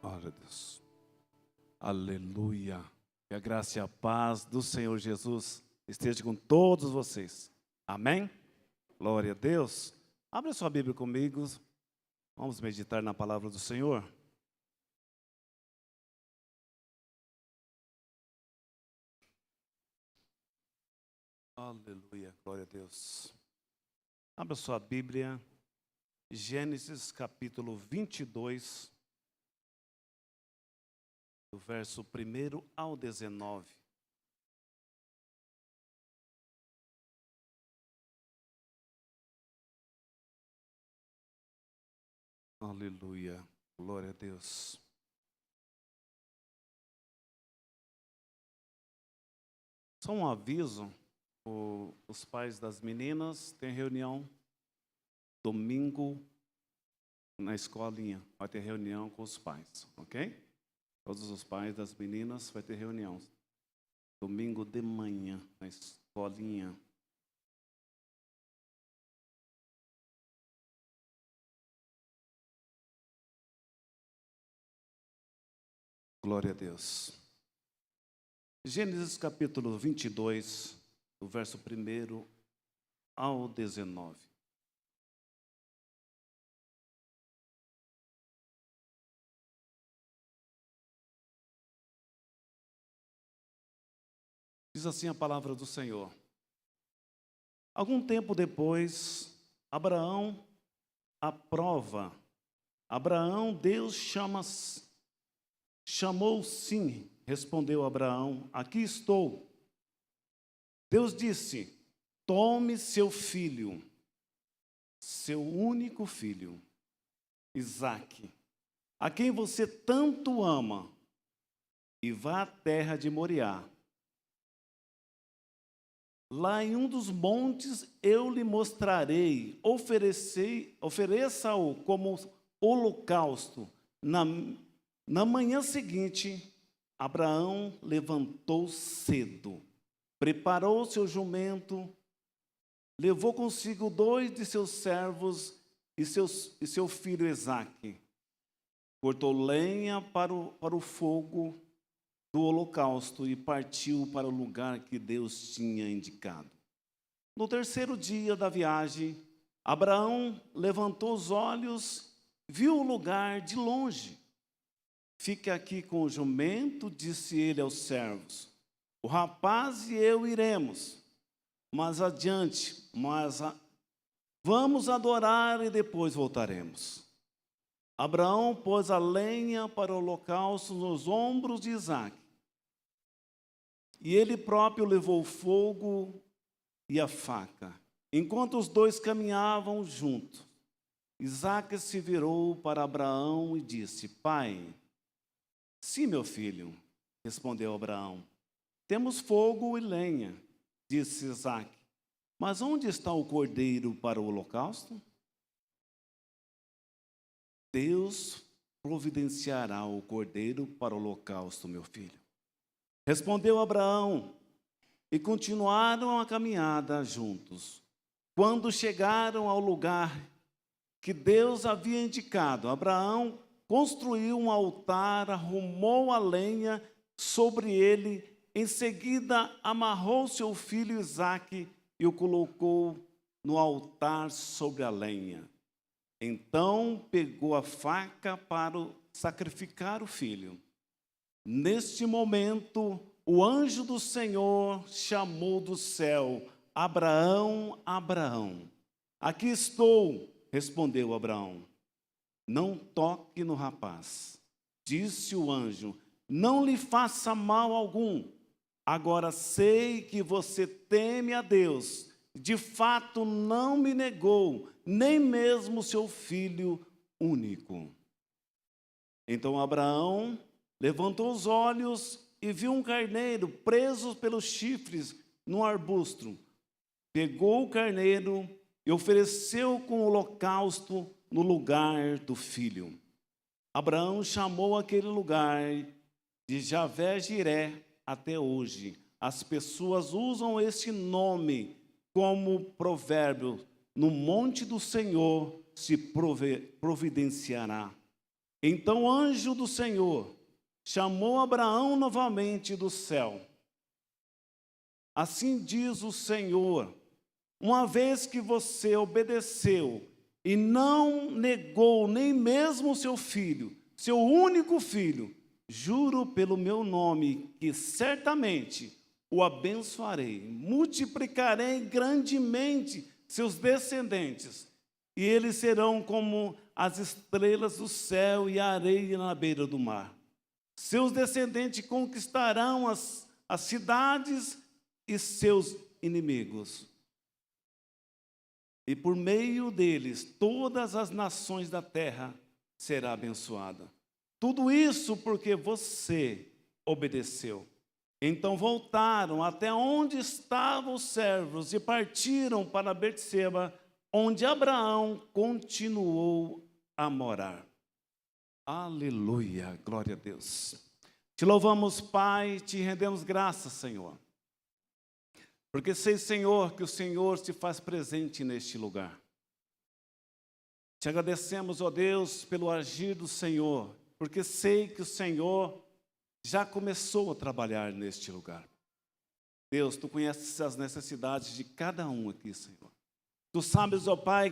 Glória a Deus. Aleluia. Que a graça e a paz do Senhor Jesus esteja com todos vocês. Amém? Glória a Deus. Abra sua Bíblia comigo. Vamos meditar na palavra do Senhor. Aleluia. Glória a Deus. Abra sua Bíblia. Gênesis capítulo 22. Do verso 1 ao 19. Aleluia, glória a Deus. Só um aviso, os pais das meninas têm reunião domingo na escolinha. Vai ter reunião com os pais, ok? Todos os pais das meninas vai ter reunião. Domingo de manhã, na escolinha. Glória a Deus. Gênesis capítulo 22, do verso 1 ao 19. Diz assim a palavra do Senhor. Algum tempo depois, Abraão aprova. Deus chamou sim, respondeu Abraão, aqui estou. Deus disse, tome seu filho, seu único filho, Isaque, a quem você tanto ama, e vá à terra de Moriá. Lá em um dos montes eu lhe mostrarei, ofereça-o como holocausto. Na manhã seguinte, Abraão levantou cedo, preparou seu jumento, levou consigo 2 de seus servos e seu filho Isaque. Cortou lenha para o fogo do holocausto e partiu para o lugar que Deus tinha indicado. No terceiro dia da viagem, Abraão levantou os olhos, viu o lugar de longe. Fique aqui com o jumento, disse ele aos servos. O rapaz e eu iremos, mas adiante, vamos adorar e depois voltaremos. Abraão pôs a lenha para o holocausto nos ombros de Isaque. E ele próprio levou o fogo e a faca. Enquanto os dois caminhavam juntos, Isaque se virou para Abraão e disse, Pai, sim, meu filho, respondeu Abraão. Temos fogo e lenha, disse Isaque. Mas onde está o cordeiro para o holocausto? Deus providenciará o cordeiro para o holocausto, meu filho. Respondeu Abraão, e continuaram a caminhada juntos. Quando chegaram ao lugar que Deus havia indicado, Abraão construiu um altar, arrumou a lenha sobre ele, em seguida amarrou seu filho Isaque e o colocou no altar sobre a lenha. Então pegou a faca para sacrificar o filho. Neste momento, o anjo do Senhor chamou do céu, Abraão, Abraão. Aqui estou, respondeu Abraão. Não toque no rapaz, disse o anjo, não lhe faça mal algum. Agora sei que você teme a Deus. De fato, não me negou, nem mesmo seu filho único. Então Abraão levantou os olhos e viu um carneiro preso pelos chifres num arbusto. Pegou o carneiro e ofereceu com holocausto no lugar do filho. Abraão chamou aquele lugar de Javé-Jiré até hoje. As pessoas usam esse nome como provérbio, no monte do Senhor se providenciará. Então o anjo do Senhor chamou Abraão novamente do céu. Assim diz o Senhor: uma vez que você obedeceu e não negou nem mesmo seu filho, seu único filho, juro pelo meu nome que certamente o abençoarei, multiplicarei grandemente seus descendentes, e eles serão como as estrelas do céu e a areia na beira do mar. Seus descendentes conquistarão as cidades e seus inimigos. E por meio deles, todas as nações da terra serão abençoadas. Tudo isso porque você obedeceu. Então voltaram até onde estavam os servos e partiram para Betseba, onde Abraão continuou a morar. Aleluia, glória a Deus. Te louvamos, Pai, te rendemos graças, Senhor. Porque sei, Senhor, que o Senhor se faz presente neste lugar. Te agradecemos, ó Deus, pelo agir do Senhor, porque sei que o Senhor já começou a trabalhar neste lugar. Deus, Tu conheces as necessidades de cada um aqui, Senhor. Tu sabes, ó Pai,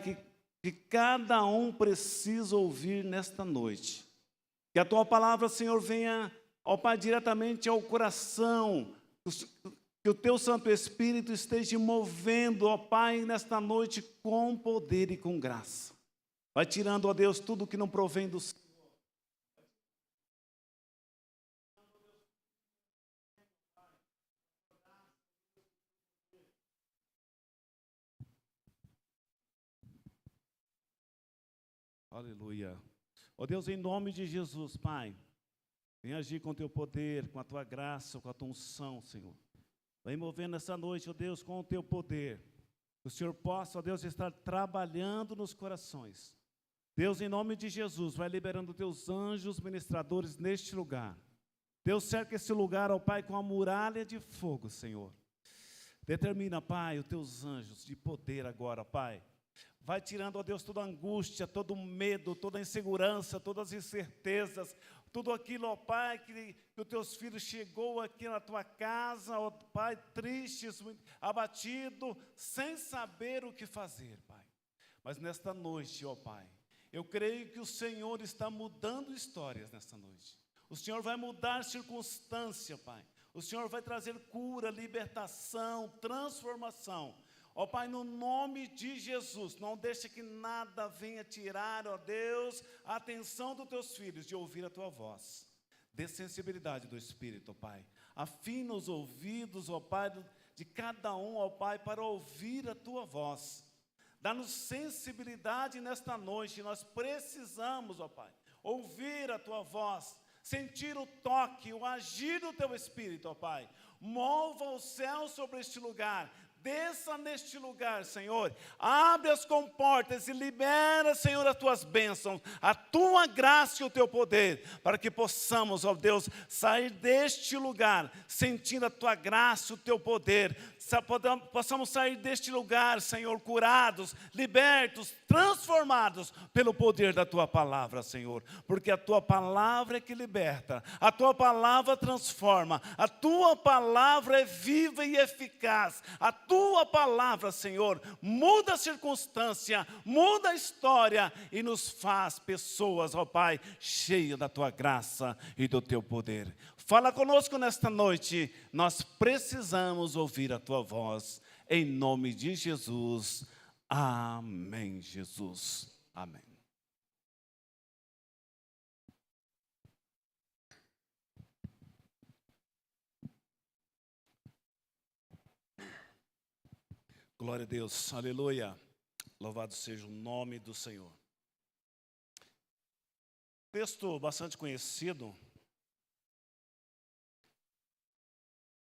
que cada um precisa ouvir nesta noite. Que a Tua palavra, Senhor, venha, ó Pai, diretamente ao coração. Que o Teu Santo Espírito esteja movendo, ó Pai, nesta noite com poder e com graça. Vai tirando, ó Deus, tudo que não provém do Senhor. Aleluia. Ó Deus, em nome de Jesus, Pai, vem agir com o Teu poder, com a Tua graça, com a Tua unção, Senhor. Vem movendo essa noite, ó Deus, com o Teu poder. Que o Senhor possa, ó Deus, estar trabalhando nos corações. Deus, em nome de Jesus, vai liberando Teus anjos ministradores neste lugar. Deus, cerca esse lugar, ó Pai, com a muralha de fogo, Senhor. Determina, Pai, os Teus anjos de poder agora, Pai. Vai tirando, ó Deus, toda angústia, todo medo, toda insegurança, todas as incertezas, tudo aquilo, ó Pai, que os Teus filhos chegou aqui na Tua casa, ó Pai, tristes, abatido, sem saber o que fazer, Pai. Mas nesta noite, ó Pai, eu creio que o Senhor está mudando histórias nesta noite. O Senhor vai mudar circunstância, Pai. O Senhor vai trazer cura, libertação, transformação. Ó Pai, no nome de Jesus, não deixe que nada venha tirar, ó Deus, a atenção dos Teus filhos de ouvir a Tua voz. Dê sensibilidade do Espírito, ó Pai. Afina os ouvidos, ó Pai, de cada um, ó Pai, para ouvir a Tua voz. Dá-nos sensibilidade nesta noite, nós precisamos, ó Pai, ouvir a Tua voz, sentir o toque, o agir do Teu Espírito, ó Pai. Mova o céu sobre este lugar. Desça neste lugar, Senhor, abre as comportas e libera, Senhor, as Tuas bênçãos, a Tua graça e o Teu poder, para que possamos, ó Deus, sair deste lugar, sentindo a Tua graça e o Teu poder, possamos sair deste lugar, Senhor, curados, libertos, transformados pelo poder da Tua palavra, Senhor, porque a Tua palavra é que liberta, a Tua palavra transforma, a Tua palavra é viva e eficaz, a Tua palavra, Senhor, muda a circunstância, muda a história e nos faz pessoas, ó Pai, cheias da Tua graça e do Teu poder. Fala conosco nesta noite, nós precisamos ouvir a Tua voz, em nome de Jesus. Amém, Jesus. Amém. Glória a Deus, aleluia. Louvado seja o nome do Senhor. Texto bastante conhecido,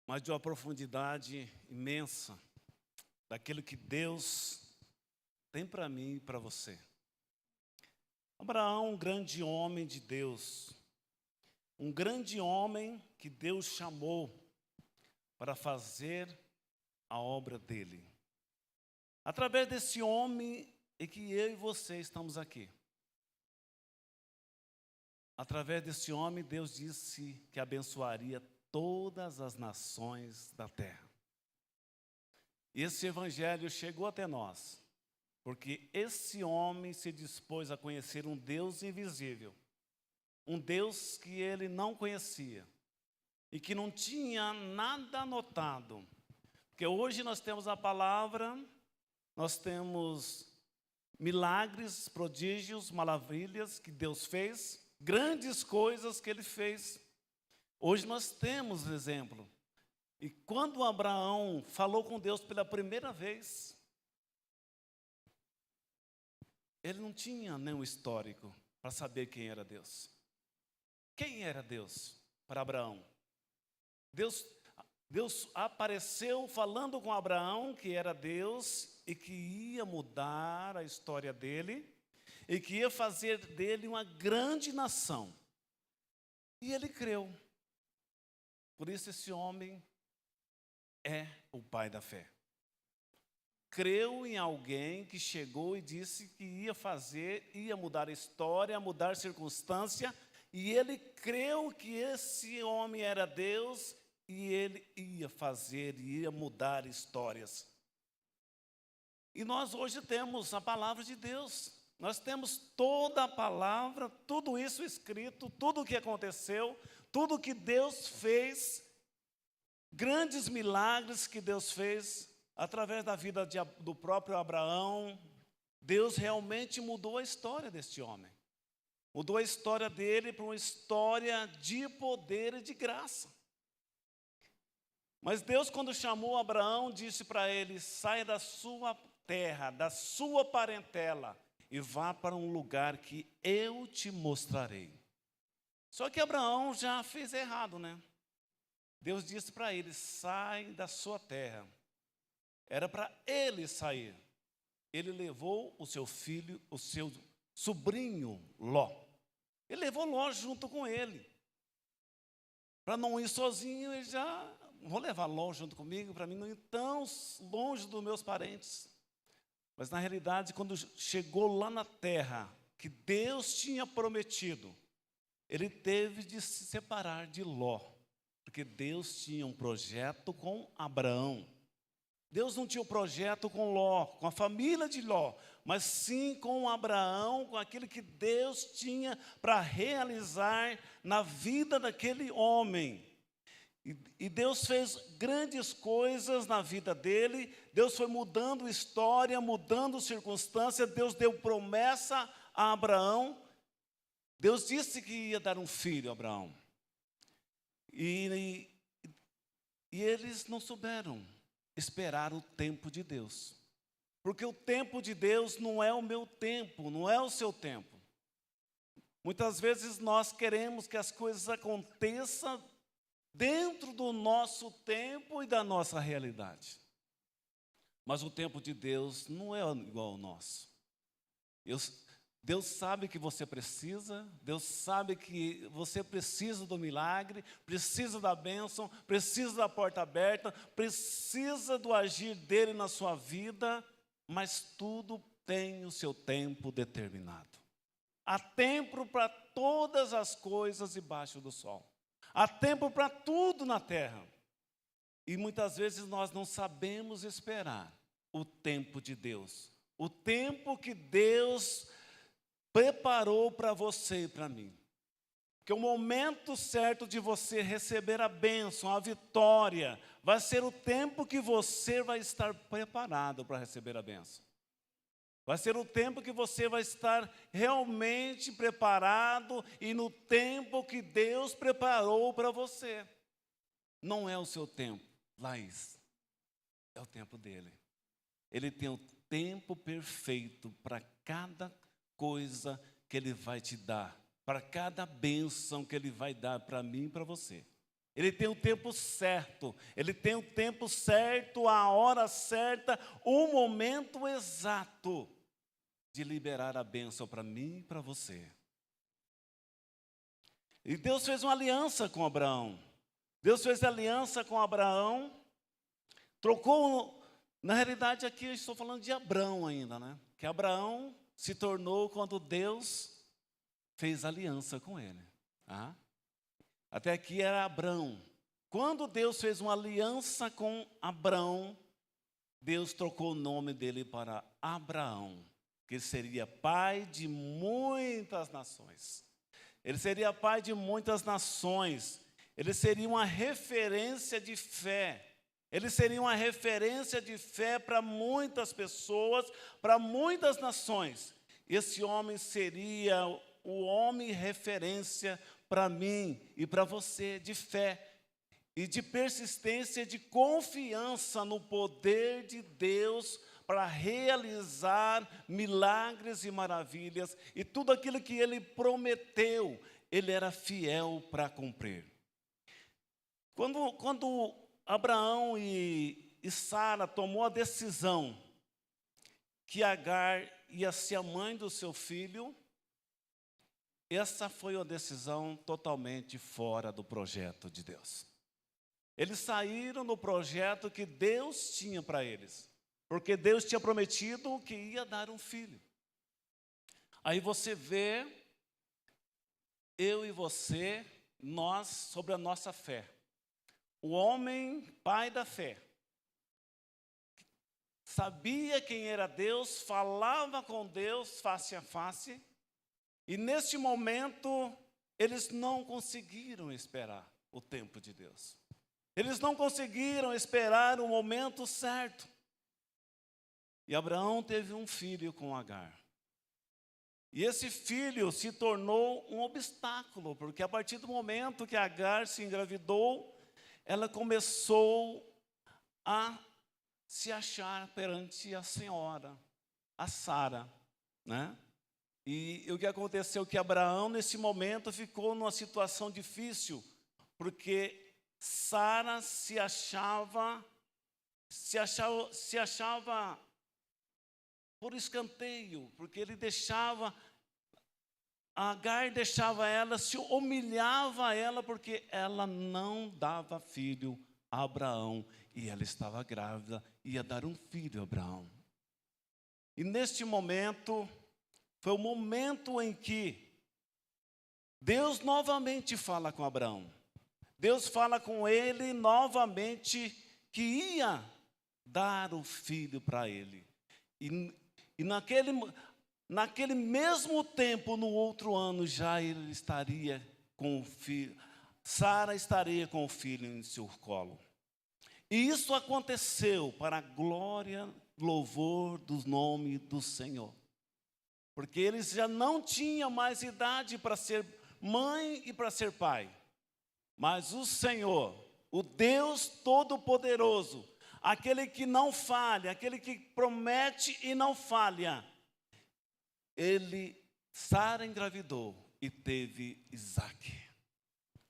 mas de uma profundidade imensa, daquilo que Deus tem para mim e para você. Abraão, um grande homem de Deus, um grande homem que Deus chamou para fazer a obra dele. Através desse homem é que eu e você estamos aqui. através desse homem, Deus disse que abençoaria todas as nações da terra. E esse evangelho chegou até nós, porque esse homem se dispôs a conhecer um Deus invisível, um Deus que ele não conhecia e que não tinha nada anotado. Porque hoje nós temos a palavra, nós temos milagres, prodígios, maravilhas que Deus fez, grandes coisas que Ele fez. Hoje nós temos exemplo. E quando Abraão falou com Deus pela primeira vez, ele não tinha nenhum histórico para saber quem era Deus. Quem era Deus para Abraão? Deus apareceu falando com Abraão que era Deus e que ia mudar a história dele e que ia fazer dele uma grande nação. E ele creu. Por isso esse homem é o pai da fé. Creu em alguém que chegou e disse que ia mudar a história, mudar a circunstância, e ele creu que esse homem era Deus e ele ia mudar histórias. E nós hoje temos a palavra de Deus. Nós temos toda a palavra, tudo isso escrito, tudo o que aconteceu, tudo o que Deus fez, grandes milagres que Deus fez através da vida do próprio Abraão. Deus realmente mudou a história deste homem. Mudou a história dele para uma história de poder e de graça. Mas Deus, quando chamou Abraão, disse para ele: saia da sua terra, da sua parentela, e vá para um lugar que eu te mostrarei. Só que Abraão já fez errado, né? Deus disse para ele: sai da sua terra. Era para ele sair. Ele levou o seu filho, o seu sobrinho Ló. Ele levou Ló junto com ele. Para não ir sozinho, ele já... vou levar Ló junto comigo, para mim não ir tão longe dos meus parentes. Mas, na realidade, quando chegou lá na terra, que Deus tinha prometido, ele teve de se separar de Ló, porque Deus tinha um projeto com Abraão. Deus não tinha um projeto com Ló, com a família de Ló, mas sim com Abraão, com aquilo que Deus tinha para realizar na vida daquele homem. E Deus fez grandes coisas na vida dele. Deus foi mudando história, mudando circunstância. Deus deu promessa a Abraão. Deus disse que ia dar um filho a Abraão. E eles não souberam esperar o tempo de Deus. Porque o tempo de Deus não é o meu tempo, não é o seu tempo. Muitas vezes nós queremos que as coisas aconteçam dentro do nosso tempo e da nossa realidade. Mas o tempo de Deus não é igual ao nosso. Deus sabe que você precisa, Deus sabe que você precisa do milagre, precisa da bênção, precisa da porta aberta, precisa do agir dele na sua vida, mas tudo tem o seu tempo determinado. Há tempo para todas as coisas debaixo do sol. Há tempo para tudo na terra. E muitas vezes nós não sabemos esperar o tempo de Deus. O tempo que Deus preparou para você e para mim. Que o momento certo de você receber a bênção, a vitória, vai ser o tempo que você vai estar preparado para receber a bênção. Vai ser o tempo que você vai estar realmente preparado e no tempo que Deus preparou para você. Não é o seu tempo, Laís. É o tempo dele. Ele tem o tempo perfeito para cada coisa que ele vai te dar, para cada bênção que ele vai dar para mim e para você. Ele tem o tempo certo, ele tem o tempo certo, a hora certa, o momento exato de liberar a bênção para mim e para você. E Deus fez uma aliança com Abraão. Deus fez aliança com Abraão, trocou, na realidade aqui eu estou falando de Abrão ainda, né? Que Abraão se tornou quando Deus fez aliança com ele. Tá? Até aqui era Abrão. Quando Deus fez uma aliança com Abrão, Deus trocou o nome dele para Abraão, que ele seria pai de muitas nações. Ele seria pai de muitas nações. Ele seria uma referência de fé. Ele seria uma referência de fé para muitas pessoas, para muitas nações. Esse homem seria o homem referência para mim e para você, de fé e de persistência, de confiança no poder de Deus para realizar milagres e maravilhas. E tudo aquilo que ele prometeu, ele era fiel para cumprir. Quando Abraão e Sara tomou a decisão que Agar ia ser a mãe do seu filho, essa foi uma decisão totalmente fora do projeto de Deus. Eles saíram do projeto que Deus tinha para eles, porque Deus tinha prometido que ia dar um filho. Aí você vê, eu e você, nós, sobre a nossa fé. O homem, pai da fé, sabia quem era Deus, falava com Deus face a face, e neste momento, eles não conseguiram esperar o tempo de Deus. Eles não conseguiram esperar o momento certo. E Abraão teve um filho com Agar. E esse filho se tornou um obstáculo, porque a partir do momento que Agar se engravidou, ela começou a se achar perante a senhora, a Sara, né? E o que aconteceu que Abraão, nesse momento, ficou numa situação difícil, porque Sara se achava por escanteio, porque ele deixava, Agar deixava ela, se humilhava ela, porque ela não dava filho a Abraão, e ela estava grávida, ia dar um filho a Abraão. E neste momento, foi o momento em que Deus novamente fala com Abraão. Deus fala com ele novamente que ia dar o filho para ele. E naquele mesmo tempo, no outro ano, já ele estaria com o filho. Sara estaria com o filho em seu colo. E isso aconteceu para a glória, louvor do nome do Senhor. Porque eles já não tinham mais idade para ser mãe e para ser pai. Mas o Senhor, o Deus Todo-Poderoso, aquele que não falha, aquele que promete e não falha, Sara engravidou e teve Isaque,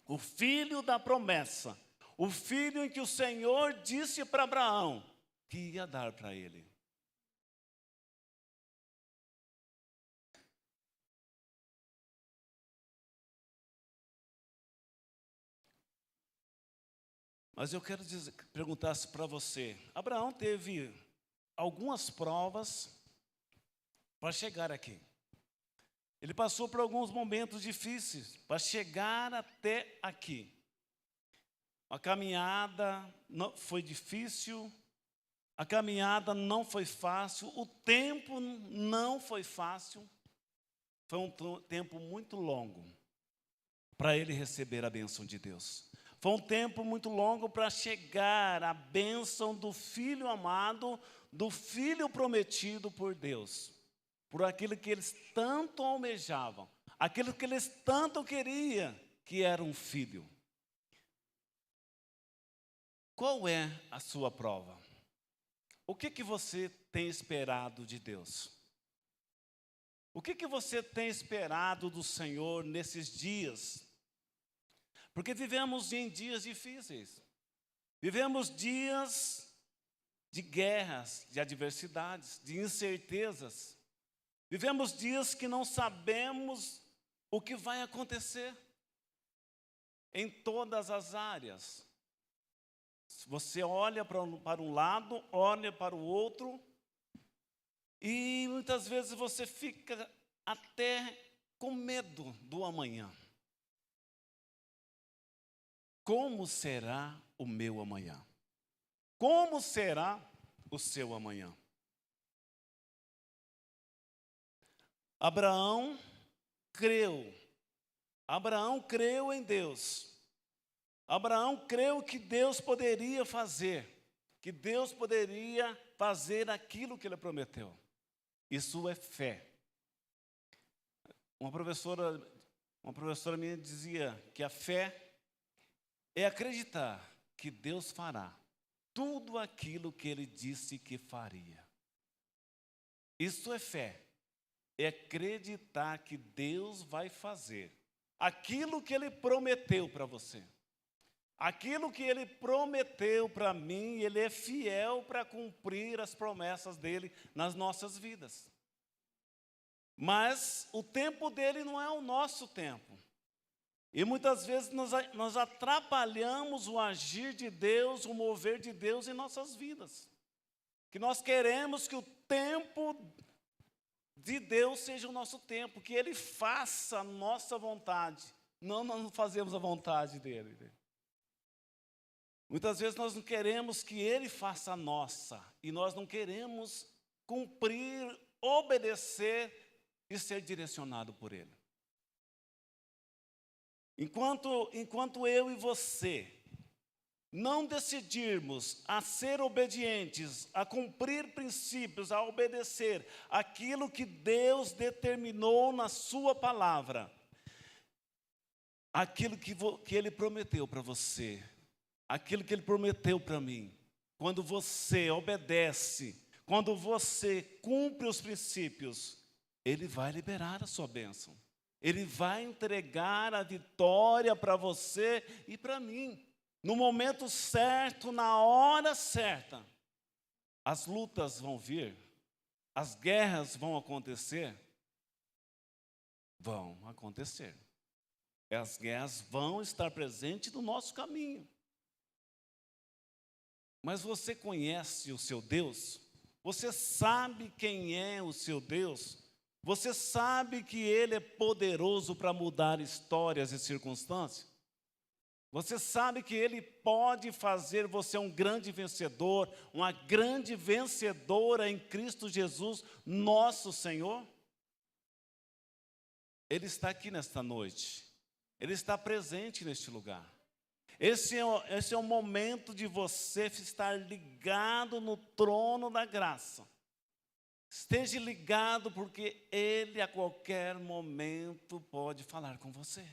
o filho da promessa, o filho em que o Senhor disse para Abraão que ia dar para ele. Mas eu quero perguntar para você, Abraão teve algumas provas para chegar aqui. Ele passou por alguns momentos difíceis para chegar até aqui. A caminhada não foi difícil, a caminhada não foi fácil, o tempo não foi fácil. Foi um tempo muito longo para ele receber a bênção de Deus. Foi um tempo muito longo para chegar à bênção do Filho amado, do Filho prometido por Deus, por aquilo que eles tanto almejavam, aquilo que eles tanto queriam, que era um filho. Qual é a sua prova? O que você tem esperado de Deus? O que você tem esperado do Senhor nesses dias? Porque vivemos em dias difíceis. Vivemos dias de guerras, de adversidades, de incertezas. Vivemos dias que não sabemos o que vai acontecer em todas as áreas. Você olha para um lado, olha para o outro, e muitas vezes você fica até com medo do amanhã. Como será o meu amanhã? Como será o seu amanhã? Abraão creu. Abraão creu em Deus. Abraão creu que Deus poderia fazer, que Deus poderia fazer aquilo que ele prometeu. Isso é fé. Uma professora minha dizia que a fé é acreditar que Deus fará tudo aquilo que ele disse que faria. Isso é fé. É acreditar que Deus vai fazer aquilo que ele prometeu para você. Aquilo que ele prometeu para mim, ele é fiel para cumprir as promessas dele nas nossas vidas. Mas o tempo dele não é o nosso tempo. E muitas vezes nós atrapalhamos o agir de Deus, o mover de Deus em nossas vidas. Que nós queremos que o tempo de Deus seja o nosso tempo, que Ele faça a nossa vontade. Não, nós não fazemos a vontade dEle. Muitas vezes nós não queremos que Ele faça a nossa, e nós não queremos cumprir, obedecer e ser direcionado por Ele. Enquanto eu e você não decidirmos a ser obedientes, a cumprir princípios, a obedecer aquilo que Deus determinou na sua palavra, aquilo que Ele prometeu para você, aquilo que Ele prometeu para mim, quando você obedece, quando você cumpre os princípios, Ele vai liberar a sua bênção. Ele vai entregar a vitória para você e para mim. No momento certo, na hora certa, as lutas vão vir, as guerras vão acontecer. Vão acontecer. As guerras vão estar presentes no nosso caminho. Mas você conhece o seu Deus? Você sabe quem é o seu Deus? Você sabe que Ele é poderoso para mudar histórias e circunstâncias? Você sabe que Ele pode fazer você um grande vencedor, uma grande vencedora em Cristo Jesus, nosso Senhor? Ele está aqui nesta noite. Ele está presente neste lugar. Esse é o momento de você estar ligado no trono da graça. Esteja ligado, porque Ele a qualquer momento pode falar com você.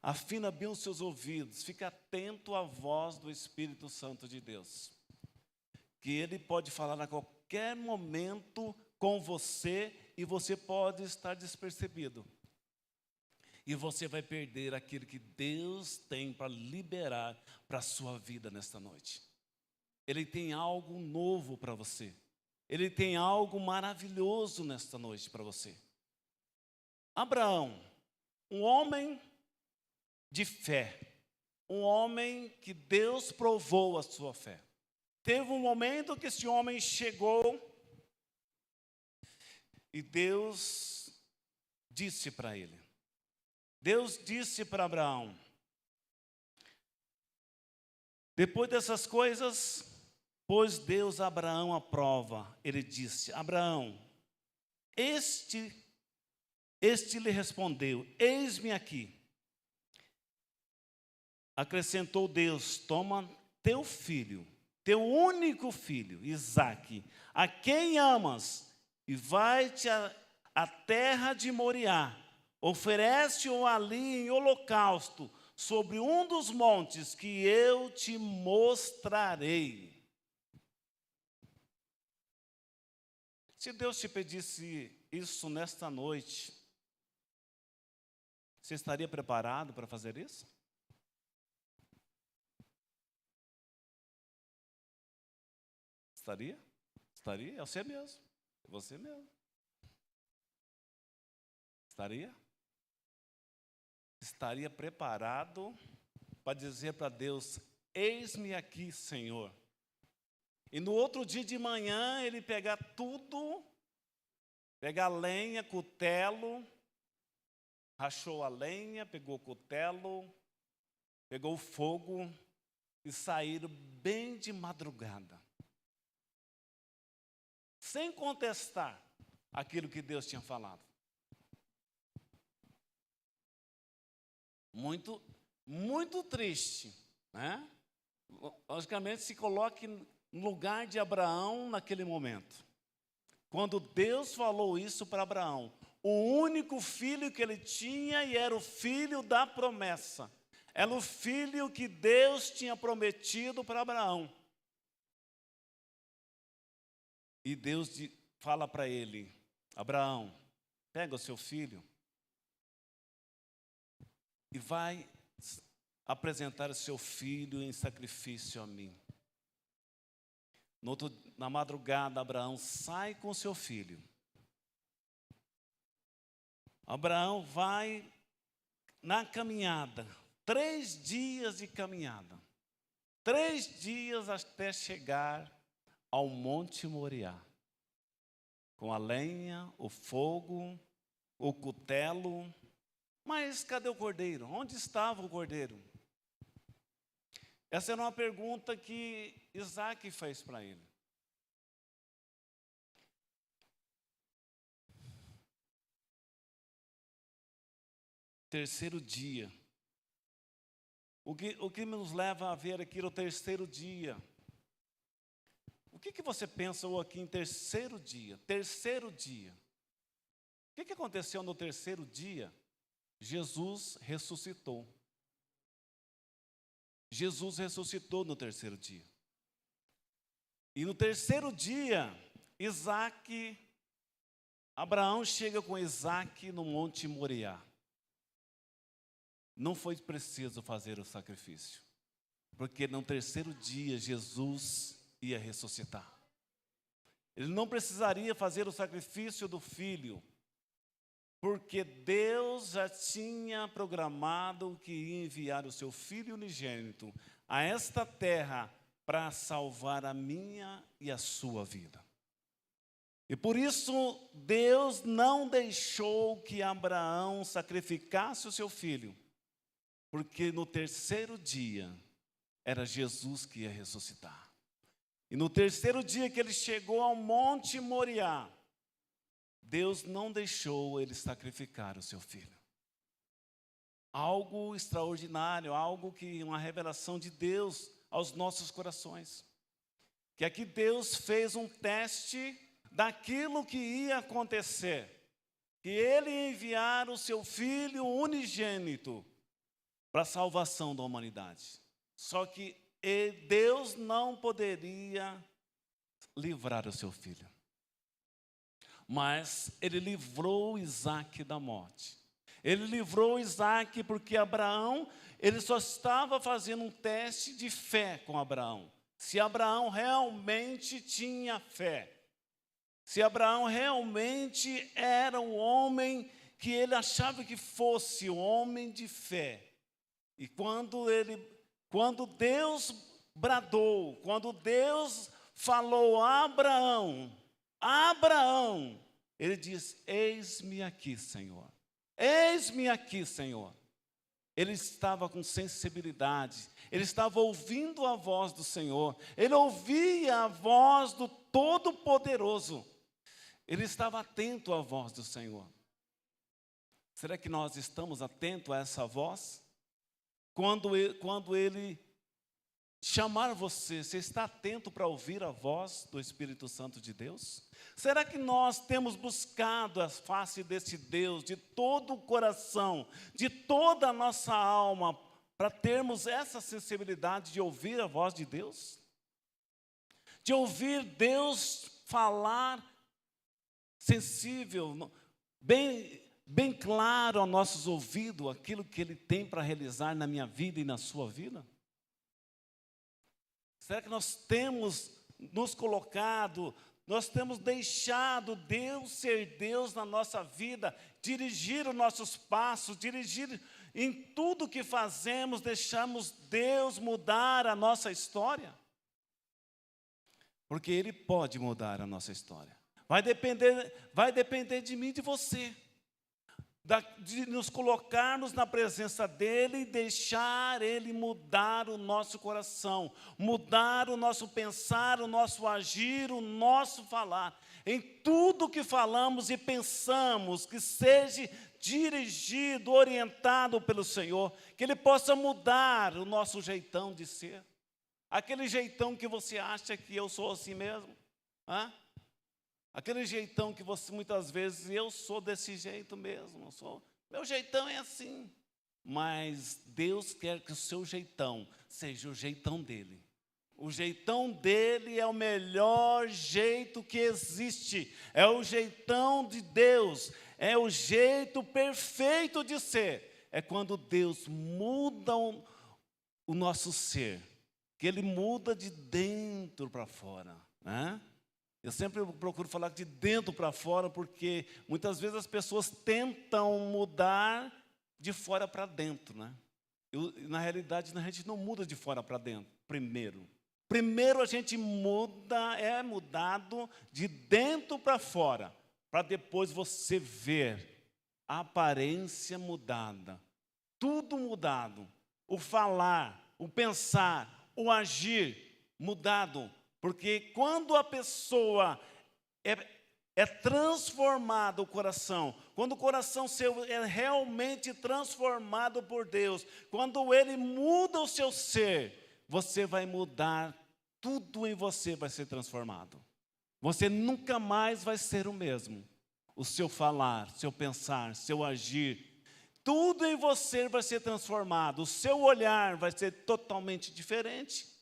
Afina bem os seus ouvidos, fica atento à voz do Espírito Santo de Deus. Que Ele pode falar a qualquer momento com você e você pode estar despercebido. E você vai perder aquilo que Deus tem para liberar para a sua vida nesta noite. Ele tem algo novo para você. Ele tem algo maravilhoso nesta noite para você. Abraão, um homem de fé, um homem que Deus provou a sua fé. Teve um momento que esse homem chegou e Deus disse para ele. Deus disse para Abraão, depois dessas coisas, pôs Deus a Abraão à prova. Ele disse, Abraão, este lhe respondeu, eis-me aqui. Acrescentou Deus, toma teu filho, teu único filho, Isaque, a quem amas, e vai-te à terra de Moriá, oferece-o ali em holocausto, sobre um dos montes que eu te mostrarei. Se Deus te pedisse isso nesta noite, você estaria preparado para fazer isso? Estaria? Estaria? É você mesmo. É você mesmo. Estaria? Estaria preparado para dizer para Deus, eis-me aqui, Senhor. E no outro dia de manhã, ele pega tudo, pega a lenha, cutelo, rachou a lenha, pegou o cutelo, pegou o fogo e saíram bem de madrugada, sem contestar aquilo que Deus tinha falado. Muito, muito triste, né? Logicamente, se coloque no lugar de Abraão naquele momento. Quando Deus falou isso para Abraão, o único filho que ele tinha, e era o filho da promessa, era o filho que Deus tinha prometido para Abraão. E Deus fala para ele: Abraão, pega o seu filho e vai apresentar o seu filho em sacrifício a mim. Na madrugada, Abraão sai com o seu filho. Abraão vai na caminhada, 3 dias de caminhada, 3 dias até chegar ao Monte Moriá, com a lenha, o fogo, o cutelo. Mas cadê o cordeiro? Onde estava o cordeiro? Essa era uma pergunta que Isaac fez para ele. Terceiro dia. O que nos leva a ver aqui o terceiro dia? O que você pensou aqui em terceiro dia? Terceiro dia. O que aconteceu no terceiro dia? Jesus ressuscitou. Jesus ressuscitou no terceiro dia. E no terceiro dia, Abraão chega com Isaac no Monte Moriá. Não foi preciso fazer o sacrifício, porque no terceiro dia Jesus ia ressuscitar. Ele não precisaria fazer o sacrifício do filho, porque Deus já tinha programado que ia enviar o seu Filho unigênito a esta terra para salvar a minha e a sua vida. E por isso Deus não deixou que Abraão sacrificasse o seu filho, porque no terceiro dia era Jesus que ia ressuscitar. E no terceiro dia que ele chegou ao Monte Moriá, Deus não deixou ele sacrificar o seu filho. Algo extraordinário, uma revelação de Deus aos nossos corações. Que aqui Deus fez um teste daquilo que ia acontecer. Que ele ia enviar o seu filho unigênito para a salvação da humanidade. Só que Deus não poderia livrar o seu filho. Mas ele livrou Isaac da morte. Ele livrou Isaac porque Abraão, ele só estava fazendo um teste de fé com Abraão. Se Abraão realmente tinha fé. Se Abraão realmente era o homem que ele achava que fosse, o homem de fé. E quando Deus bradou, quando Deus falou a Abraão, ele diz: eis-me aqui, Senhor. Eis-me aqui, Senhor. Ele estava com sensibilidade, ele estava ouvindo a voz do Senhor, ele ouvia a voz do Todo-Poderoso, ele estava atento à voz do Senhor. Será que nós estamos atentos a essa voz? Quando ele chamar você está atento para ouvir a voz do Espírito Santo de Deus? Será que nós temos buscado a face desse Deus de todo o coração, de toda a nossa alma, para termos essa sensibilidade de ouvir a voz de Deus? De ouvir Deus falar sensível, bem claro aos nossos ouvidos, aquilo que Ele tem para realizar na minha vida e na sua vida? Será que nós temos nos colocado, nós temos deixado Deus ser Deus na nossa vida, dirigir os nossos passos, dirigir em tudo que fazemos, deixamos Deus mudar a nossa história? porque Ele pode mudar a nossa história. Vai depender de mim e de você, de nos colocarmos na presença dEle e deixar Ele mudar o nosso coração, mudar o nosso pensar, o nosso agir, o nosso falar. Em tudo que falamos e pensamos, que seja dirigido, orientado pelo Senhor, que Ele possa mudar o nosso jeitão de ser. Aquele jeitão que você acha que eu sou assim mesmo. Aquele jeitão que você, muitas vezes, eu sou desse jeito mesmo. Meu jeitão é assim. Mas Deus quer que o seu jeitão seja o jeitão dEle. O jeitão dEle é o melhor jeito que existe. É o jeitão de Deus. É o jeito perfeito de ser. É quando Deus muda o nosso ser. Que Ele muda de dentro para fora. Eu sempre procuro falar de dentro para fora, porque muitas vezes as pessoas tentam mudar de fora para dentro. Na realidade, a gente não muda de fora para dentro, primeiro. Primeiro a gente é mudado de dentro para fora, para depois você ver a aparência mudada, tudo mudado, o falar, o pensar, o agir mudado, porque quando a pessoa é transformado o coração, quando o coração seu é realmente transformado por Deus, quando Ele muda o seu ser, você vai mudar, tudo em você vai ser transformado. Você nunca mais vai ser o mesmo. O seu falar, seu pensar, seu agir, tudo em você vai ser transformado. O seu olhar vai ser totalmente diferente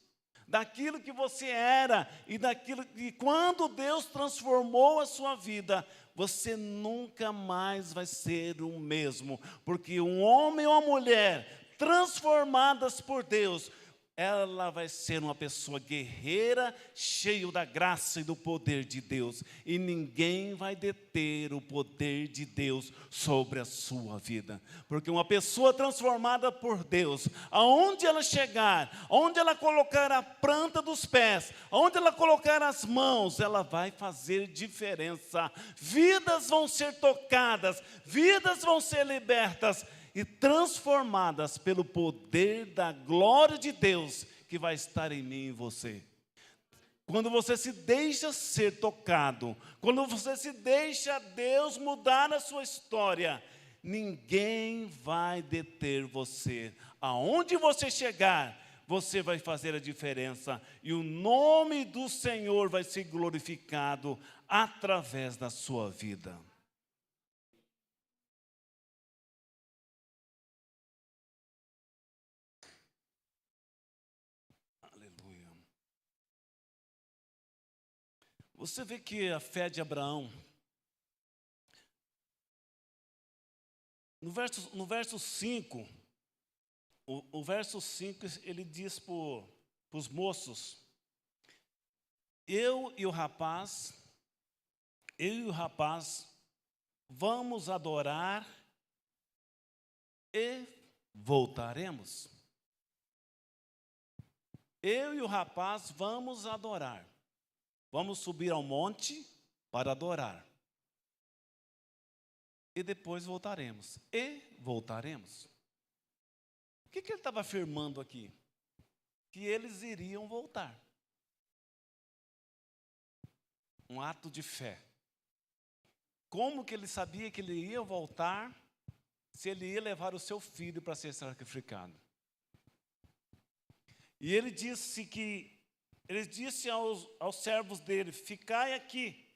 daquilo que você era e daquilo que quando Deus transformou a sua vida, você nunca mais vai ser o mesmo. Porque um homem ou uma mulher transformadas por Deus, ela vai ser uma pessoa guerreira, cheia da graça e do poder de Deus. E ninguém vai deter o poder de Deus sobre a sua vida. Porque uma pessoa transformada por Deus, aonde ela chegar, onde ela colocar a planta dos pés, onde ela colocar as mãos, ela vai fazer diferença. Vidas vão ser tocadas, vidas vão ser libertas e transformadas pelo poder da glória de Deus que vai estar em mim e em você. Quando você se deixa ser tocado, quando você se deixa Deus mudar a sua história, ninguém vai deter você. Aonde você chegar, você vai fazer a diferença e o nome do Senhor vai ser glorificado através da sua vida. Você vê que a fé de Abraão, no verso 5, o verso 5, ele diz para os moços, eu e o rapaz, vamos adorar e voltaremos. Eu e o rapaz vamos adorar. Vamos subir ao monte para adorar. E depois voltaremos. E voltaremos. O que ele estava afirmando aqui? Que eles iriam voltar. Um ato de fé. Como que ele sabia que ele ia voltar se ele ia levar o seu filho para ser sacrificado? E ele disse aos servos dele, ficai aqui,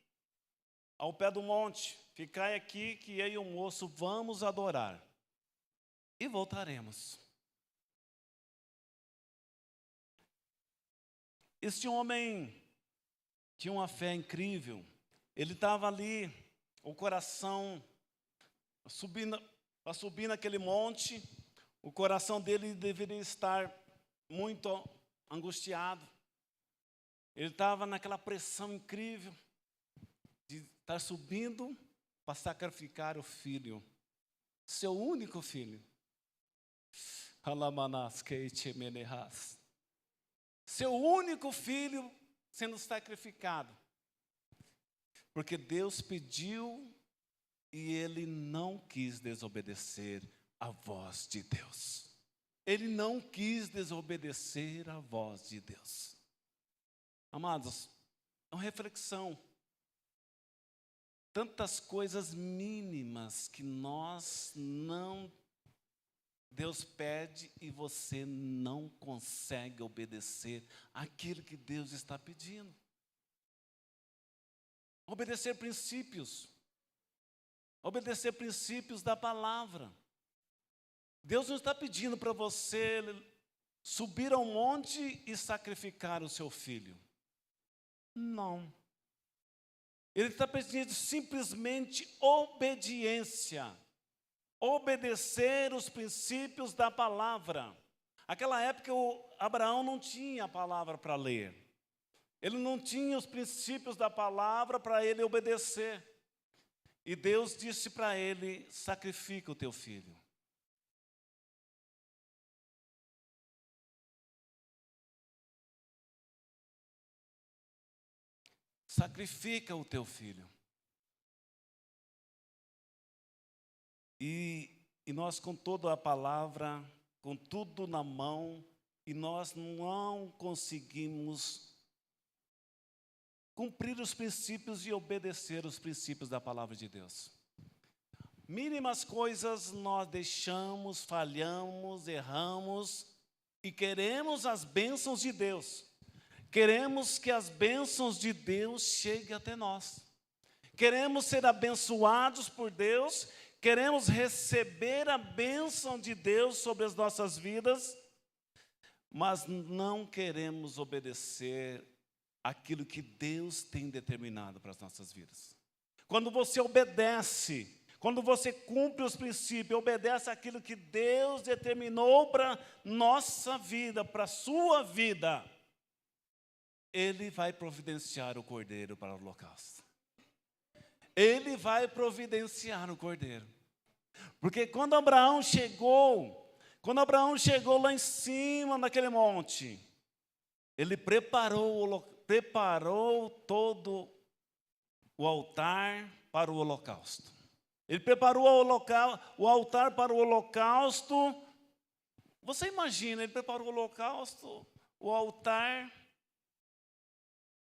ao pé do monte, ficai aqui que eu e o moço vamos adorar e voltaremos. Este homem tinha uma fé incrível, ele estava ali, o coração, para subir naquele monte, o coração dele deveria estar muito angustiado. Ele estava naquela pressão incrível de estar subindo para sacrificar o filho, seu único filho. Seu único filho sendo sacrificado. Porque Deus pediu e ele não quis desobedecer a voz de Deus. Ele não quis desobedecer a voz de Deus. Amados, é uma reflexão. Tantas coisas mínimas que Deus pede e você não consegue obedecer aquilo que Deus está pedindo. Obedecer princípios. Obedecer princípios da palavra. Deus não está pedindo para você subir ao monte e sacrificar o seu filho. Não. Ele está pedindo simplesmente obediência. Obedecer os princípios da palavra. Naquela época, Abraão não tinha a palavra para ler. Ele não tinha os princípios da palavra para ele obedecer. E Deus disse para ele: sacrifica o teu filho. Sacrifica o teu filho. E nós, com toda a palavra, com tudo na mão, e nós não conseguimos cumprir os princípios e obedecer os princípios da palavra de Deus. Mínimas coisas nós deixamos, falhamos, erramos, e queremos as bênçãos de Deus. Queremos que as bênçãos de Deus cheguem até nós. Queremos ser abençoados por Deus. Queremos receber a bênção de Deus sobre as nossas vidas, mas não queremos obedecer aquilo que Deus tem determinado para as nossas vidas. Quando você obedece, quando você cumpre os princípios, obedece aquilo que Deus determinou para a nossa vida, para a sua vida, Ele vai providenciar o cordeiro para o holocausto. Ele vai providenciar o cordeiro. Porque quando Abraão chegou lá em cima naquele monte, ele preparou todo o altar para o holocausto. Ele preparou o altar para o holocausto. Você imagina, ele preparou o holocausto, o altar,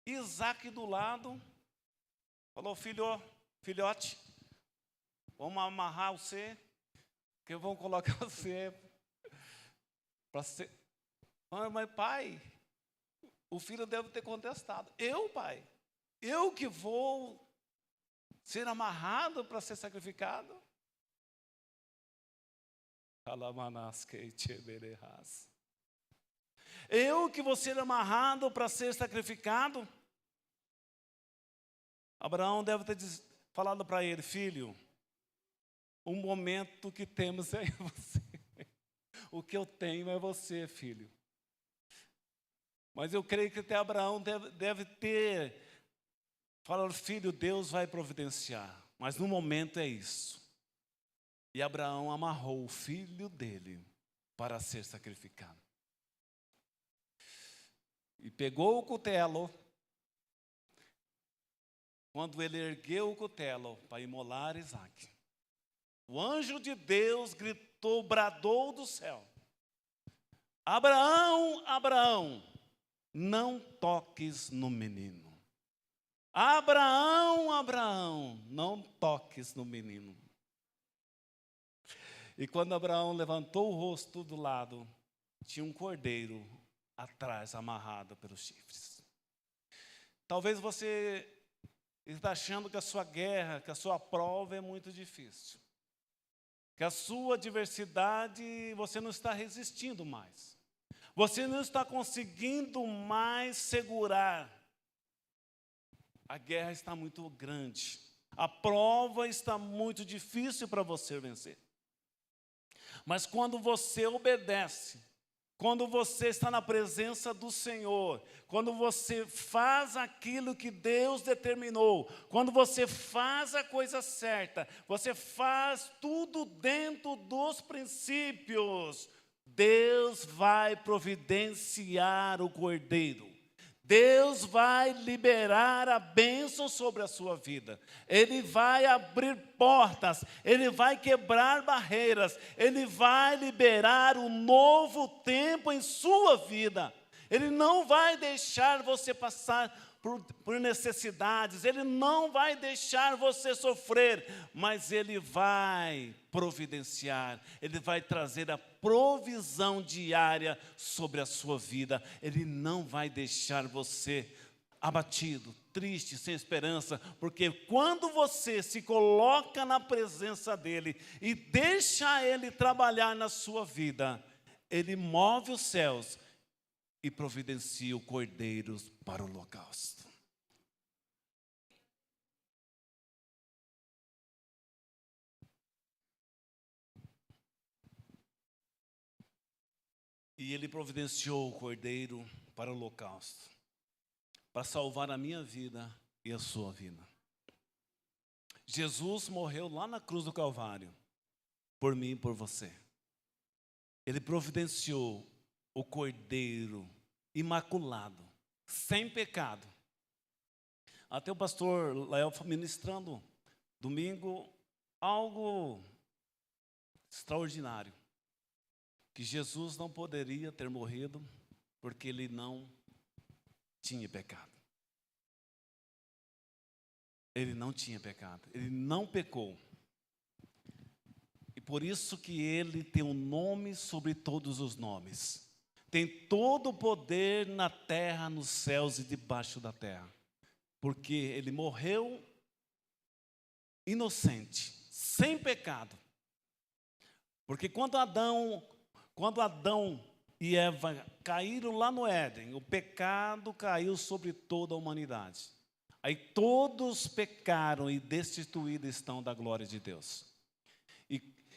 Isaac do lado. Falou: filhote, vamos amarrar você, que vamos colocar você para ser. Mas pai, o filho deve ter contestado. Pai, eu que vou ser amarrado para ser sacrificado? Eu que vou ser amarrado para ser sacrificado? Abraão deve ter falado para ele: filho, o momento que temos é você. O que eu tenho é você, filho. Mas eu creio que até Abraão deve ter falado: filho, Deus vai providenciar. Mas no momento é isso. E Abraão amarrou o filho dele para ser sacrificado. E pegou o cutelo. Quando ele ergueu o cutelo para imolar Isaac, o anjo de Deus gritou, bradou do céu: Abraão, Abraão, não toques no menino. Abraão, Abraão, não toques no menino. E quando Abraão levantou o rosto do lado, tinha um cordeiro atrás, amarrado pelos chifres. Talvez você está achando que a sua guerra, que a sua prova é muito difícil. Que a sua adversidade, você não está resistindo mais. Você não está conseguindo mais segurar. A guerra está muito grande. A prova está muito difícil para você vencer. Mas quando você obedece, quando você está na presença do Senhor, quando você faz aquilo que Deus determinou, quando você faz a coisa certa, você faz tudo dentro dos princípios, Deus vai providenciar o cordeiro. Deus vai liberar a bênção sobre a sua vida. Ele vai abrir portas, Ele vai quebrar barreiras, Ele vai liberar um novo tempo em sua vida. Ele não vai deixar você passar por necessidades, Ele não vai deixar você sofrer, mas Ele vai providenciar, Ele vai trazer a provisão diária sobre a sua vida. Ele não vai deixar você abatido, triste, sem esperança, porque quando você se coloca na presença dEle e deixa Ele trabalhar na sua vida, Ele move os céus e providencia o cordeiro para o holocausto. E Ele providenciou o cordeiro para o holocausto, para salvar a minha vida e a sua vida. Jesus morreu lá na cruz do Calvário, por mim e por você. Ele providenciou o cordeiro imaculado, sem pecado. Até o pastor Lael ministrando domingo algo extraordinário, que Jesus não poderia ter morrido porque Ele não tinha pecado. Ele não tinha pecado, Ele não pecou. E por isso que Ele tem um nome sobre todos os nomes. Tem todo o poder na terra, nos céus e debaixo da terra. Porque Ele morreu inocente, sem pecado. Porque quando Adão e Eva caíram lá no Éden, o pecado caiu sobre toda a humanidade. Aí todos pecaram e destituídos estão da glória de Deus.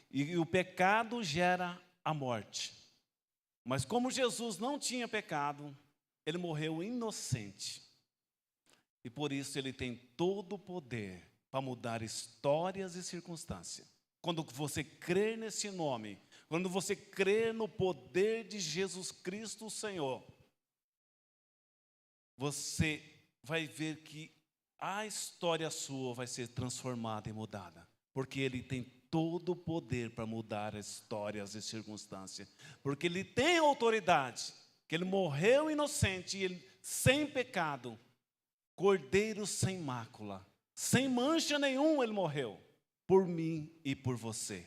E o pecado gera a morte. Mas como Jesus não tinha pecado, Ele morreu inocente. E por isso Ele tem todo o poder para mudar histórias e circunstâncias. Quando você crer nesse nome, quando você crer no poder de Jesus Cristo, o Senhor, você vai ver que a história sua vai ser transformada e mudada. Porque Ele tem todo o poder para mudar as histórias e circunstâncias. Porque Ele tem autoridade, que Ele morreu inocente, e Ele, sem pecado, cordeiro sem mácula, sem mancha nenhuma Ele morreu, por mim e por você.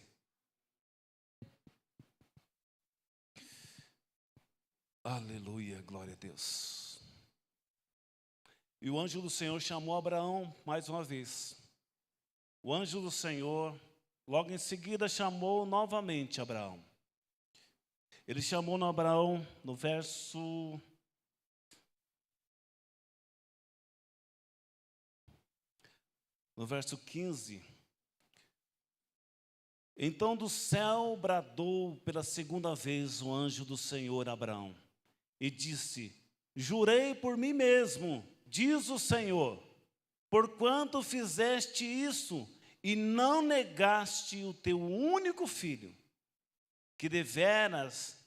Aleluia, glória a Deus. E o anjo do Senhor chamou Abraão mais uma vez. O anjo do Senhor, logo em seguida, chamou novamente Abraão. Ele chamou Abraão no verso 15. Então do céu bradou pela segunda vez o anjo do Senhor a Abraão e disse: jurei por mim mesmo, diz o Senhor, porquanto fizeste isso e não negaste o teu único filho, que deveras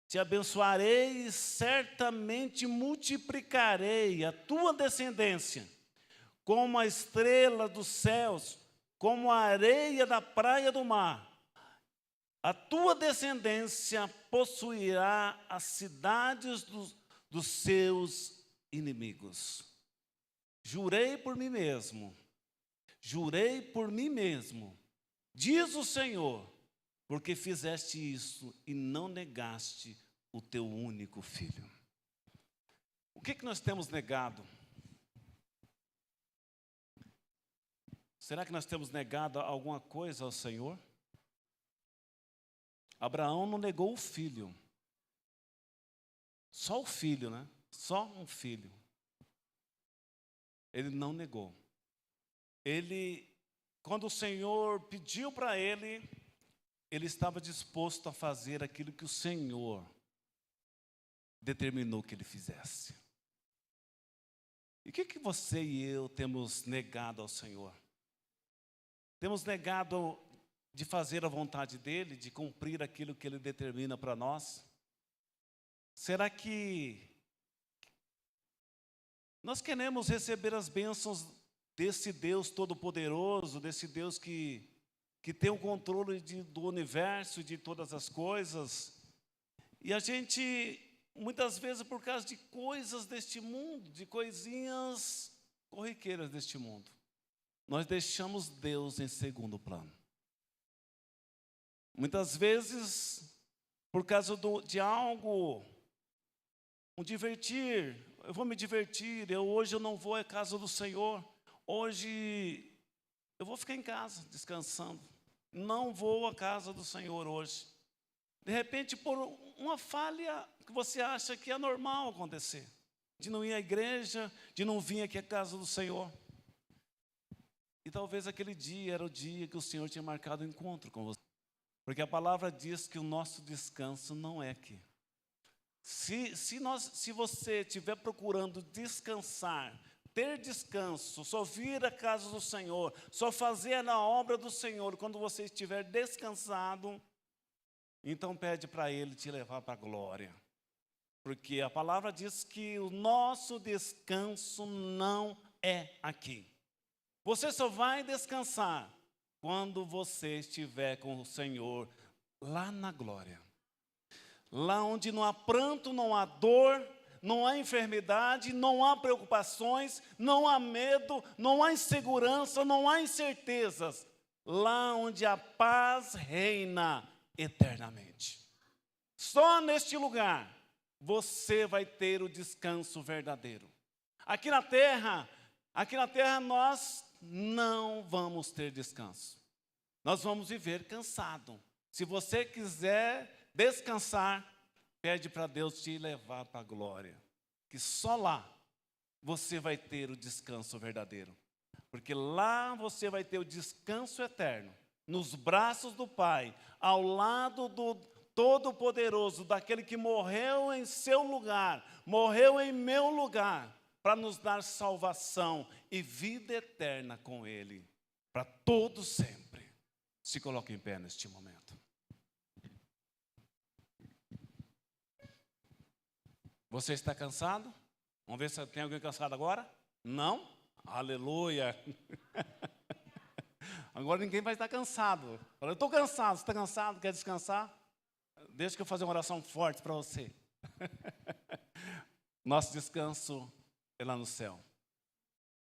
te abençoarei e certamente multiplicarei a tua descendência, como a estrela dos céus, como a areia da praia do mar. A tua descendência possuirá as cidades dos seus inimigos. Jurei por mim mesmo, diz o Senhor, porque fizeste isso e não negaste o teu único filho. O que nós temos negado? Será que nós temos negado alguma coisa ao Senhor? Abraão não negou o filho. Só o filho, né? Só um filho. Ele não negou. Quando o Senhor pediu para ele estava disposto a fazer aquilo que o Senhor determinou que ele fizesse. E o que você e eu temos negado ao Senhor? Temos negado de fazer a vontade dEle, de cumprir aquilo que Ele determina para nós? Será que Nós queremos receber as bênçãos desse Deus Todo-Poderoso, desse Deus que tem o controle do universo e de todas as coisas. E a gente, muitas vezes, por causa de coisas deste mundo, de coisinhas corriqueiras deste mundo, nós deixamos Deus em segundo plano. Muitas vezes, por causa de algo, um divertir, eu vou me divertir, hoje eu não vou à casa do Senhor, hoje eu vou ficar em casa, descansando. Não vou à casa do Senhor hoje. De repente, por uma falha que você acha que é normal acontecer, de não ir à igreja, de não vir aqui à casa do Senhor. E talvez aquele dia era o dia que o Senhor tinha marcado o encontro com você. Porque a palavra diz que o nosso descanso não é aqui. Se você estiver procurando descansar, ter descanso, só vir à casa do Senhor, só fazer a obra do Senhor, quando você estiver descansado, então pede para Ele te levar para a glória. Porque a palavra diz que o nosso descanso não é aqui. Você só vai descansar quando você estiver com o Senhor lá na glória. Lá onde não há pranto, não há dor, não há enfermidade, não há preocupações, não há medo, não há insegurança, não há incertezas. Lá onde a paz reina eternamente. Só neste lugar você vai ter o descanso verdadeiro. Aqui na terra nós não vamos ter descanso. Nós vamos viver cansado. Se você quiser descansar, pede para Deus te levar para a glória. Que só lá você vai ter o descanso verdadeiro. Porque lá você vai ter o descanso eterno. Nos braços do Pai, ao lado do Todo-Poderoso, daquele que morreu em seu lugar, morreu em meu lugar, para nos dar salvação e vida eterna com Ele, para todo sempre. Se coloque em pé neste momento. Você está cansado? Vamos ver se tem alguém cansado agora? Não? Aleluia! Agora ninguém vai estar cansado. Eu estou cansado. Você está cansado? Quer descansar? Deixa que eu fazer uma oração forte para você. Nosso descanso é lá no céu.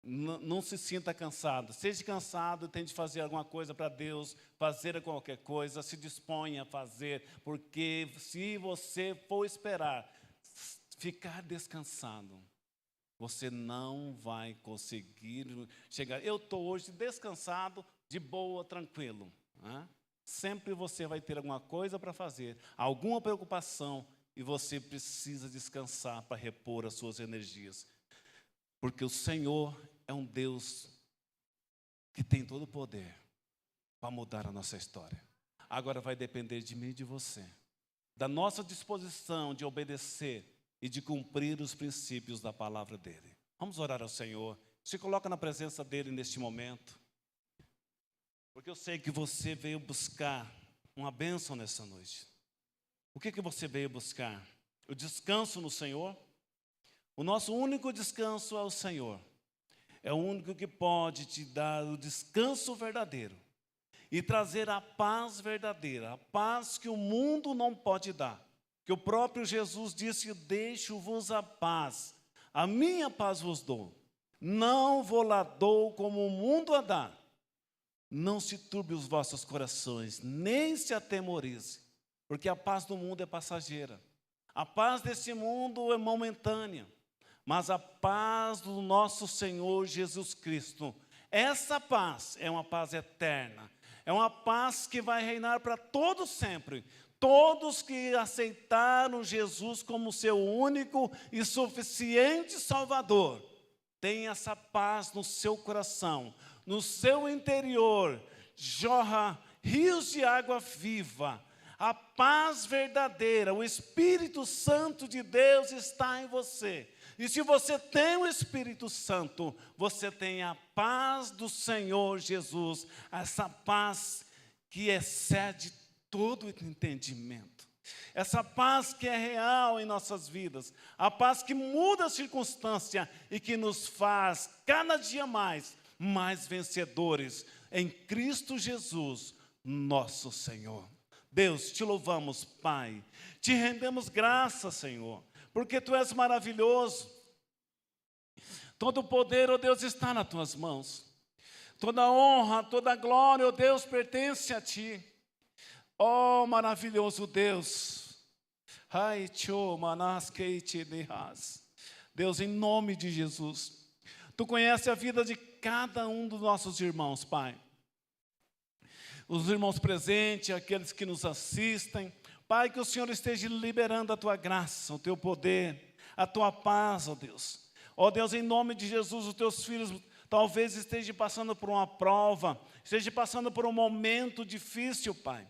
Não se sinta cansado. Seja cansado, tente fazer alguma coisa para Deus, fazer qualquer coisa, se disponha a fazer, porque se você for esperar ficar descansado, você não vai conseguir chegar. Eu estou hoje descansado, de boa, tranquilo. Né? Sempre você vai ter alguma coisa para fazer, alguma preocupação, e você precisa descansar para repor as suas energias. Porque o Senhor é um Deus que tem todo o poder para mudar a nossa história. Agora vai depender de mim e de você, da nossa disposição de obedecer e de cumprir os princípios da palavra dEle. Vamos orar ao Senhor. Se coloca na presença dEle neste momento. Porque eu sei que você veio buscar uma bênção nessa noite. O que você veio buscar? O descanso no Senhor? O nosso único descanso é o Senhor. É o único que pode te dar o descanso verdadeiro e trazer a paz verdadeira, a paz que o mundo não pode dar. Que o próprio Jesus disse: deixo-vos a paz, a minha paz vos dou. Não vou lá dou como o mundo a dá. Não se turbe os vossos corações, nem se atemorize, porque a paz do mundo é passageira. A paz desse mundo é momentânea, mas a paz do nosso Senhor Jesus Cristo, essa paz é uma paz eterna, é uma paz que vai reinar para todos sempre. Todos que aceitaram Jesus como seu único e suficiente Salvador, têm essa paz no seu coração, no seu interior, jorra rios de água viva, a paz verdadeira, o Espírito Santo de Deus está em você. E se você tem o Espírito Santo, você tem a paz do Senhor Jesus, essa paz que excede todo entendimento. Essa paz que é real em nossas vidas, a paz que muda a circunstância e que nos faz cada dia mais vencedores em Cristo Jesus, nosso Senhor. Deus, te louvamos, Pai, te rendemos graças, Senhor, porque Tu és maravilhoso. Todo o poder, ó Deus, está nas Tuas mãos. Toda a honra, toda a glória, ó Deus, pertence a Ti. Ó maravilhoso Deus. Deus, em nome de Jesus, Tu conheces a vida de cada um dos nossos irmãos, Pai. Os irmãos presentes, aqueles que nos assistem. Pai, que o Senhor esteja liberando a Tua graça, o Teu poder, a Tua paz, ó Deus. Ó Deus, em nome de Jesus, os Teus filhos talvez estejam passando por uma prova, estejam passando por um momento difícil, Pai.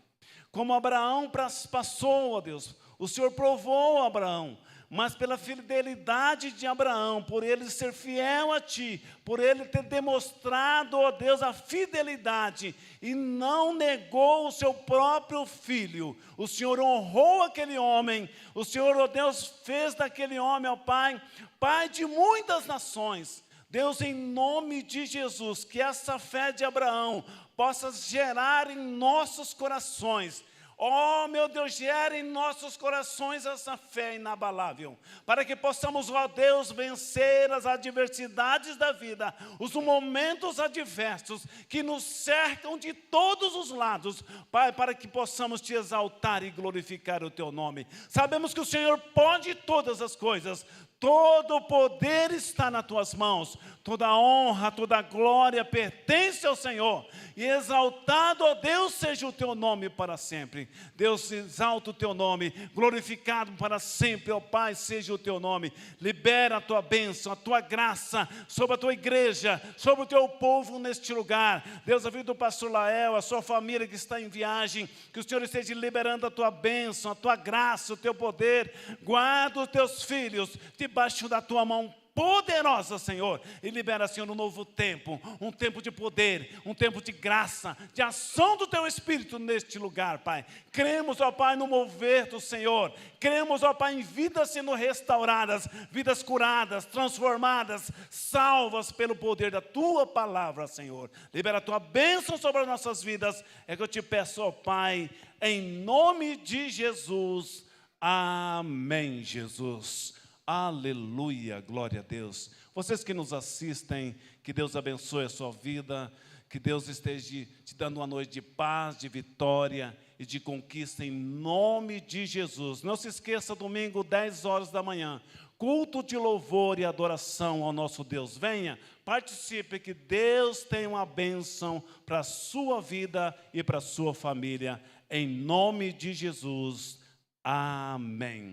Como Abraão passou, ó Deus, o Senhor provou Abraão, mas pela fidelidade de Abraão, por ele ser fiel a Ti, por ele ter demonstrado, ó Deus, a fidelidade e não negou o seu próprio filho, o Senhor honrou aquele homem, o Senhor, ó Deus, fez daquele homem, ó Pai, Pai de muitas nações. Deus, em nome de Jesus, que essa fé de Abraão possa gerar em nossos corações. Oh, meu Deus, gera em nossos corações essa fé inabalável, para que possamos, ó Deus, vencer as adversidades da vida, os momentos adversos que nos cercam de todos os lados, Pai, para que possamos Te exaltar e glorificar o Teu nome. Sabemos que o Senhor pode todas as coisas, todo o poder está nas Tuas mãos, toda a honra, toda a glória pertence ao Senhor, e exaltado, ó Deus, seja o Teu nome para sempre. Deus, exalta o Teu nome, glorificado para sempre, ó Pai, seja o Teu nome. Libera a Tua bênção, a Tua graça sobre a Tua igreja, sobre o Teu povo neste lugar. Deus, a vida do pastor Lael, a sua família que está em viagem, que o Senhor esteja liberando a Tua bênção, a Tua graça, o Teu poder. Guarda os Teus filhos debaixo da Tua mão poderosa, Senhor, e libera, Senhor, um novo tempo, um tempo de poder, um tempo de graça, de ação do Teu Espírito neste lugar, Pai. Cremos, ó Pai, no mover do Senhor, cremos, ó Pai, em vidas sendo restauradas, vidas curadas, transformadas, salvas pelo poder da Tua palavra, Senhor. Libera a Tua bênção sobre as nossas vidas, é que eu Te peço, ó Pai, em nome de Jesus. Amém, Jesus. Aleluia, glória a Deus. Vocês que nos assistem, que Deus abençoe a sua vida, que Deus esteja te dando uma noite de paz, de vitória e de conquista em nome de Jesus. Não se esqueça, domingo, 10 horas da manhã, culto de louvor e adoração ao nosso Deus. Venha, participe, que Deus tem uma bênção para a sua vida e para a sua família, em nome de Jesus. Amém.